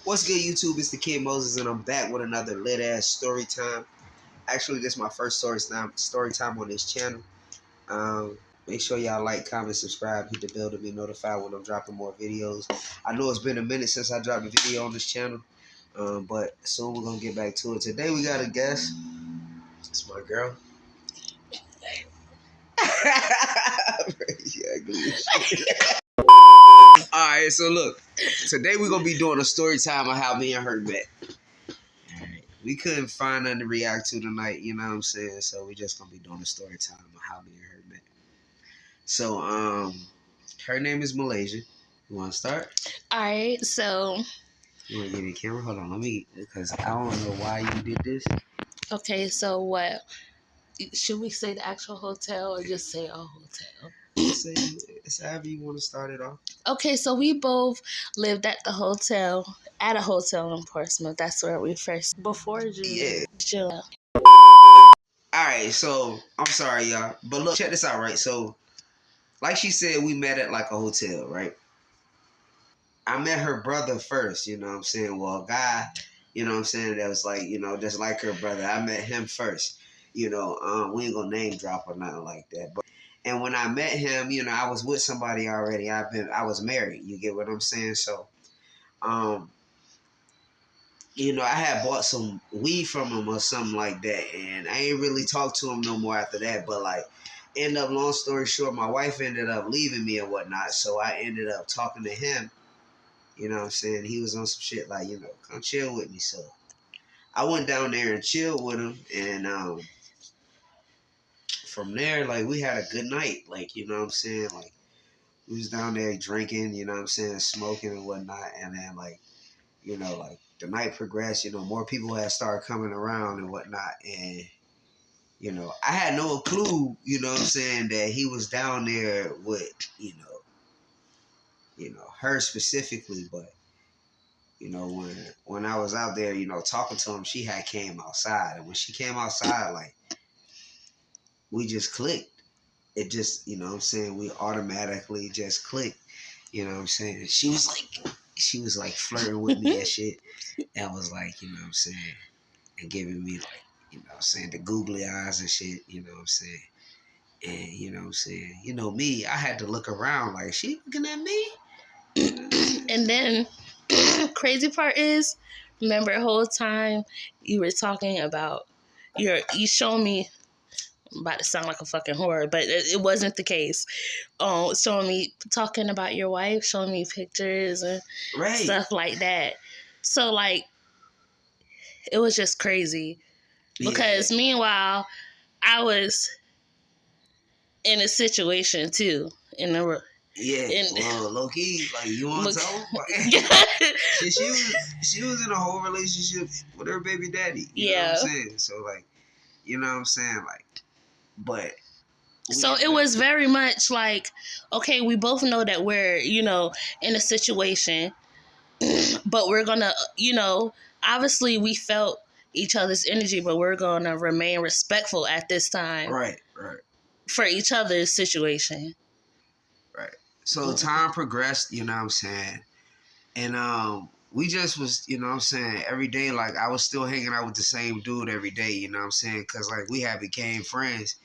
What's good, YouTube? It's the Kid Moses, and I'm back with another lit ass story time. Actually, this is my first story time on this channel. Make sure y'all like, comment, subscribe, hit the bell to be notified when I'm dropping more videos. I know it's been a minute since I dropped a video on this channel, but soon we're gonna get back to it. Today we got a guest. It's my girl. Alright, so look. Today we're gonna be doing a story time of how me and her met. Alright. We couldn't find nothing to react to tonight, you know what I'm saying? So we just gonna be doing a story time of how me and her met. So her name is Malaysia. You wanna start? Alright, so You wanna give me a camera? Hold on, let me, because I don't know why you did this. okay, so what? Should we say the actual hotel or just say a hotel? It's however you want to start it off. Okay, so we both lived at a hotel in Portsmouth. That's where we first, before June. Yeah. June. Alright, so I'm sorry, y'all. But look, check this out, right? So, like she said, we met at like a hotel, right? I met her brother first, you know what I'm saying? Well, a guy, you know what I'm saying, that was like, you know, just like her brother. I met him first. You know, we ain't gonna name drop or nothing like that. And when I met him, you know, I was with somebody already. I was married. You get what I'm saying? So, you know, I had bought some weed from him or something like that, and I ain't really talked to him no more after that. But like, long story short, my wife ended up leaving me and whatnot. So I ended up talking to him. You know what I'm saying? He was on some shit like, you know, come chill with me. So I went down there and chilled with him, and from there, like, we had a good night. Like, you know what I'm saying? Like, we was down there drinking, you know what I'm saying, smoking and whatnot. And then, like, you know, like, the night progressed, you know, more people had started coming around and whatnot. And, you know, I had no clue, you know what I'm saying, that he was down there with, you know, her specifically. But, you know, when I was out there, you know, talking to him, she had came outside. And when she came outside, like, we just clicked. It just, you know what I'm saying, we automatically just clicked. You know what I'm saying? She was like flirting with me and shit. And was like, you know what I'm saying, and giving me like, you know what I'm saying, the googly eyes and shit, you know what I'm saying. And you know what I'm saying, you know me, I had to look around like, she looking at me? You know And then, crazy part is, remember the whole time you were talking about you showing me, I'm about to sound like a fucking whore, but it wasn't the case. Showing me, talking about your wife, showing me pictures and stuff like that. So, like, it was just crazy. Because meanwhile, I was in a situation too. Well, low key, like, you want to tell? She was in a whole relationship with her baby daddy. You know what I'm saying? So, like, you know what I'm saying? Like, but. So it was very much like, okay, we both know that we're, you know, in a situation, but we're gonna, you know, obviously we felt each other's energy, but we're gonna remain respectful at this time. Right. For each other's situation. Right. So time progressed, you know what I'm saying? And we just was, you know what I'm saying, every day, like, I was still hanging out with the same dude every day, you know what I'm saying? Because, like, we had became friends,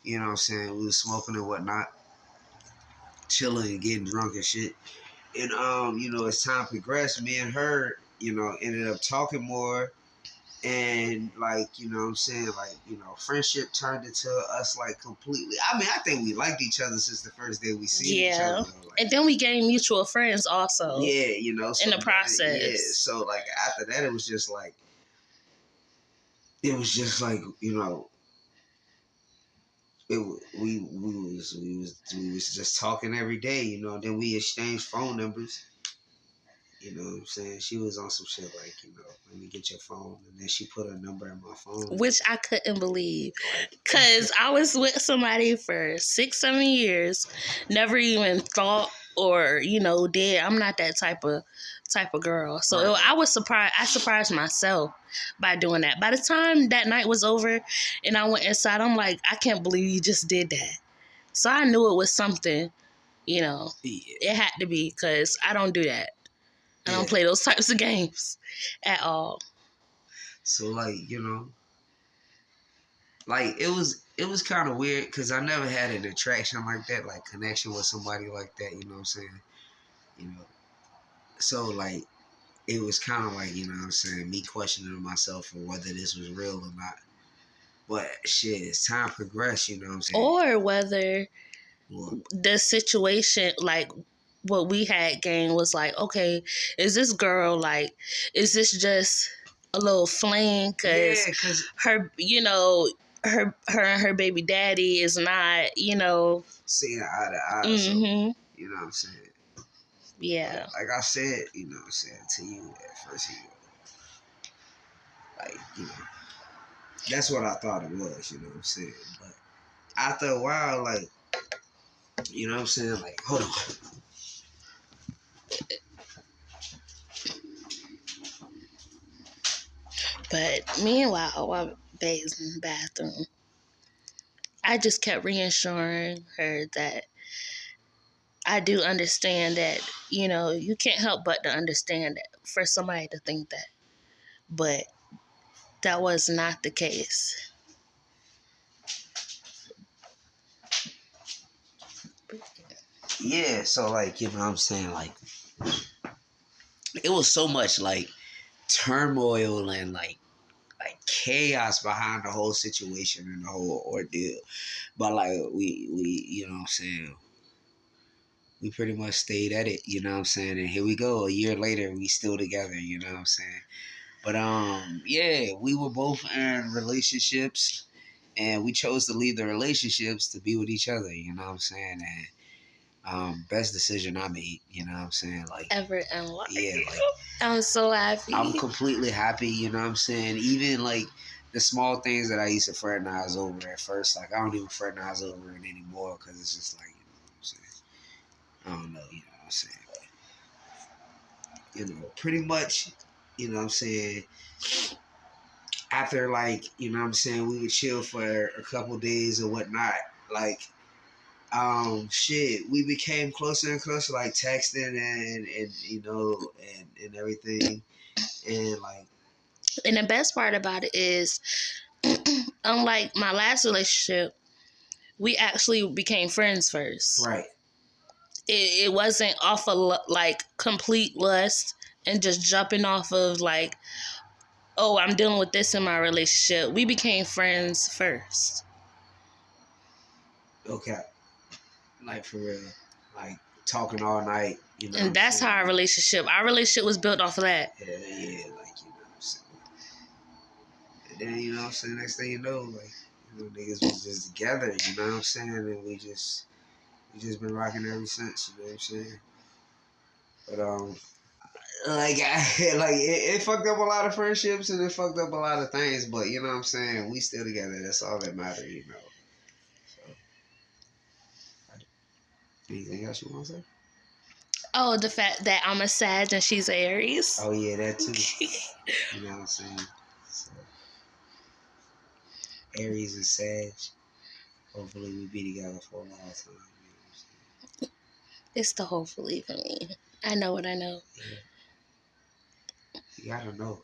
you know what I'm saying? We was smoking and whatnot, chilling and getting drunk and shit. And, you know, as time progressed, me and her, you know, ended up talking more. And, like, you know what I'm saying, like, you know, friendship turned into us, like, completely. I mean, I think we liked each other since the first day we seen each other. Like, and then we gained mutual friends also. Yeah, you know. So in the process. Yeah, so, like, after that, it was just like, you know, we was just talking every day, you know. Then we exchanged phone numbers. You know what I'm saying? She was on some shit like, you know, let me get your phone. And then she put her number in my phone. Which I couldn't believe. Because I was with somebody for 6-7 years. Never even thought or, you know, did. I'm not that type of girl. So I was surprised. I surprised myself by doing that. By the time that night was over and I went inside, I'm like, I can't believe you just did that. So I knew it was something, you know. It had to be, because I don't do that. I don't play those types of games at all. So like, you know, like it was kind of weird because I never had an attraction like that, like connection with somebody like that. You know what I'm saying? You know, so like it was kind of like, you know what I'm saying, me questioning myself for whether this was real or not. But shit, as time progressed, you know what I'm saying? Or whether the situation, like what we had gained, was like, okay, is this girl, like, is this just a little fling? Because her, you know, her and her baby daddy is not, you know, seeing eye to eye. So, you know what I'm saying? Yeah. Like I said, you know what I'm saying, to you at first, you know, like, you know, that's what I thought it was, you know what I'm saying? But after a while, like, you know what I'm saying? Like, hold on. But meanwhile, while Babe's in the bathroom, I just kept reassuring her that I do understand that, you know, you can't help but to understand that for somebody to think that. But that was not the case. Yeah, so like, you know what I'm saying? Like, it was so much like turmoil and like chaos behind the whole situation and the whole ordeal. But like we you know what I'm saying, we pretty much stayed at it, you know what I'm saying? And here we go, a year later, we still together, you know what I'm saying? But yeah, we were both in relationships and we chose to leave the relationships to be with each other, you know what I'm saying? And best decision I made, you know what I'm saying? Like ever in life. Yeah, like I'm so happy. I'm completely happy, you know what I'm saying? Even like the small things that I used to fraternize over at first, like I don't even fraternize over it anymore because it's just like, you know what I'm saying? I don't know, you know what I'm saying? But, you know, pretty much, you know what I'm saying, after like, you know what I'm saying, we would chill for a couple days or whatnot, like, shit, we became closer and closer, like texting and you know, and everything. And like, and the best part about it is, unlike my last relationship, we actually became friends first. Right. It wasn't off of like complete lust and just jumping off of like, oh, I'm dealing with this in my relationship. We became friends first. Okay. Like for real. Like talking all night, you know. And that's how our relationship was built off of that. Yeah, like, you know what I'm saying. And then, you know what I'm saying, next thing you know, like, you know, niggas was just together, you know what I'm saying? And we just been rocking ever since, you know what I'm saying? But like it fucked up a lot of friendships and it fucked up a lot of things, but you know what I'm saying, we still together. That's all that matters, you know. So, anything else you want to say? Oh, the fact that I'm a Sag and she's an Aries. Oh yeah, that too. You know what I'm saying? So, Aries and Sag. Hopefully we be together for a long time. You know what I'm saying? It's the hopefully for me. I know what I know. Yeah. You gotta know.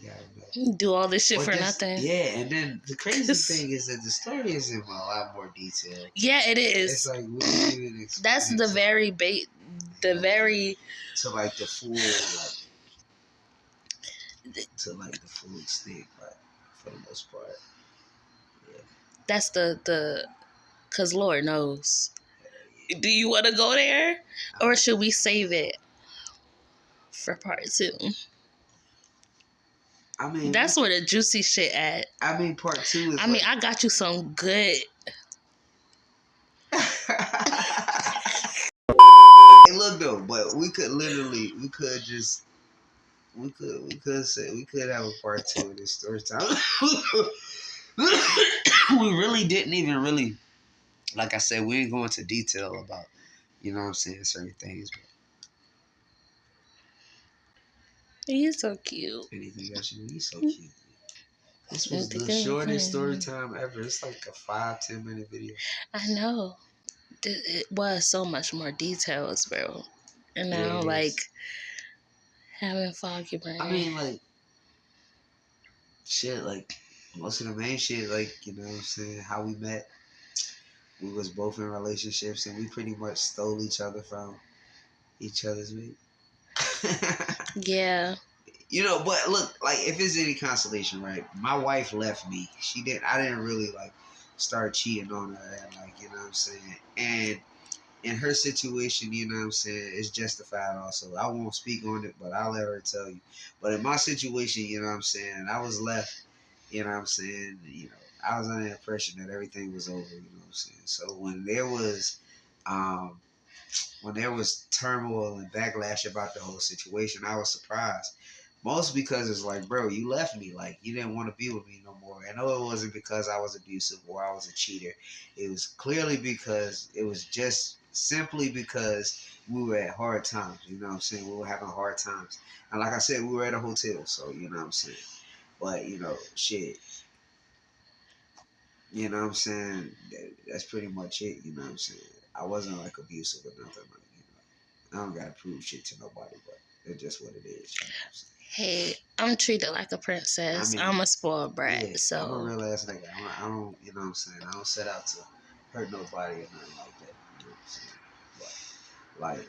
You gotta know. Do all this shit for nothing. Yeah, and then the crazy thing is that the story is in a lot more detail. Yeah, it is. It's like we didn't even that's the very very to like the full to like the full extent, but for the most part. Yeah. That's the cause Lord knows. Do you want to go there, or should we save it for part 2? I mean, that's where the juicy shit at. I mean, part 2 is. I mean, I got you some good. Hey, look though, but we could have a part 2 of this story time. We really didn't even really, like I said, we ain't go into detail about, you know what I'm saying, certain things. But He's so cute. Anything else? He's so cute. This was the shortest story time ever. It's like a 5-10 minute video. I know. It was so much more details, bro. And Yeah, now, it like, is. having foggy I brain. mean, like, shit, like, most of the main shit, like, you know what I'm saying, how we met, we was both in relationships, and we pretty much stole each other from each other's mate. Yeah. You know, but look, like, if it's any consolation, right? My wife left me. She didn't. I didn't really like start cheating on her, and like, you know what I'm saying. And in her situation, you know what I'm saying, it's justified. Also, I won't speak on it, but I'll let her tell you. But in my situation, you know what I'm saying, I was left. You know what I'm saying. You know, I was under the impression that everything was over. You know what I'm saying. So um, when there was turmoil and backlash about the whole situation, I was surprised. Most because it's like, bro, you left me. Like, you didn't want to be with me no more. I know it wasn't because I was abusive or I was a cheater. It was clearly because it was just simply because we were at hard times. You know what I'm saying? We were having hard times. And like I said, we were at a hotel. So, you know what I'm saying? But, you know, shit. You know what I'm saying? That's pretty much it. You know what I'm saying? I wasn't like abusive or nothing. Like, I don't gotta prove shit to nobody, but it's just what it is. You know what I'm saying? Hey, I'm treated like a I princess. I'm mean, a spoiled brat. yeah, I'm a So, real ass nigga. I don't, you know what I'm saying? I don't set out to hurt nobody or nothing like that. You know what I'm saying? But, like,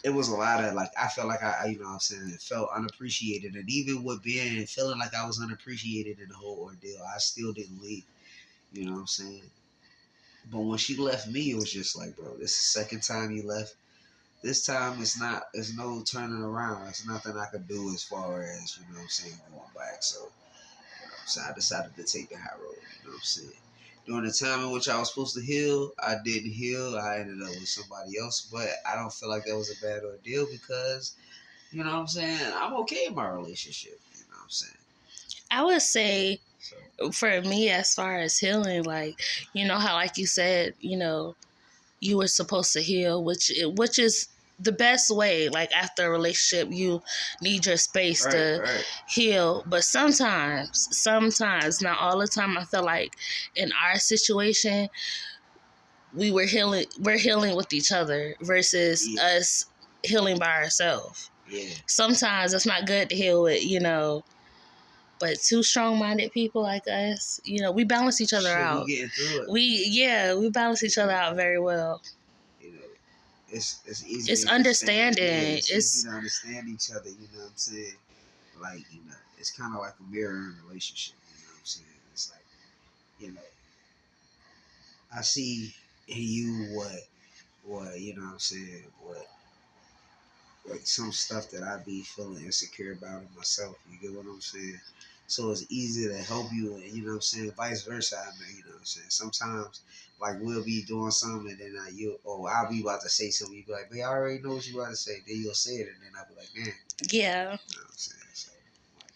it was a lot of, like, I felt like you know what I'm saying, it felt unappreciated. And even with being, feeling like I was unappreciated in the whole ordeal, I still didn't leave. You know what I'm saying? But when she left me, it was just like, bro, this is the second time you left. This time it's no turning around. There's nothing I could do as far as, you know what I'm saying, going back. So, you know what I'm saying, I decided to take the high road, you know what I'm saying. During the time in which I was supposed to heal, I didn't heal. I ended up with somebody else, but I don't feel like that was a bad ordeal because, you know what I'm saying, I'm okay in my relationship, you know what I'm saying. I would say So, for me, as far as healing, like, you know how, like you said, you were supposed to heal, which is the best way. Like, after a relationship, you need your space right, to right. heal. But sometimes, not all the time, I feel like in our situation, we're healing with each other versus Yeah, us healing by ourselves. yeah. Sometimes it's not good to heal with, but two strong-minded people like us, we balance each other Shit, we out. getting through it. We balance We each other getting out through it. very well. You know, it's easy It's to understand. Yeah, understanding. it's easy It's to understand each other. You know what I'm saying? Like, you know, it's kind of like a mirror in a relationship. You know what I'm saying? It's like, you know, I see in you what you know what I'm saying, what like some stuff that I be feeling insecure about in myself. You get what I'm saying? So it's easy to help you, and you know what I'm saying, vice versa. I mean, you know what I'm saying. Sometimes, like, we'll be doing something, and then I'll be about to say something. You be like, "Man, I already know what you about to say." Then you'll say it, and then I'll be like, "Man," yeah. you know what I'm saying? So, like,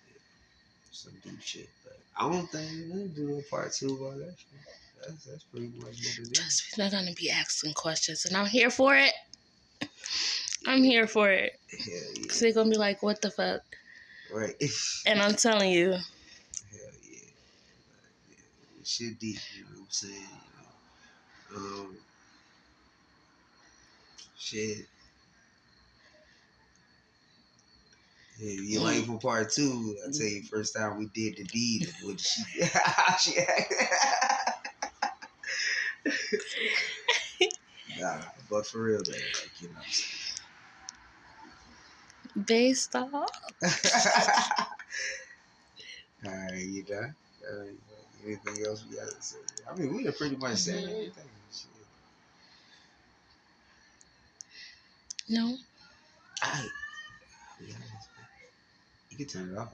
you know, some deep shit. But I don't think we're gonna do a part two about that shit. That's pretty much what it is. Trust me, they're gonna be asking questions, and I'm here for it. I'm Yeah, here for it. hell Cause yeah, they're gonna be like, "What the fuck?" right. And I'm telling you, Hell yeah. Yeah, shit deep, you know what I'm saying? You know, shit. If you like for part two, I tell you, first time we did the deed and what she, how she acted. Nah, but for real though, like, you know what based off. I'm saying? All right, you done? Anything else we gotta say? I mean, we have pretty much said everything. Shit. No. All right. You can turn it off.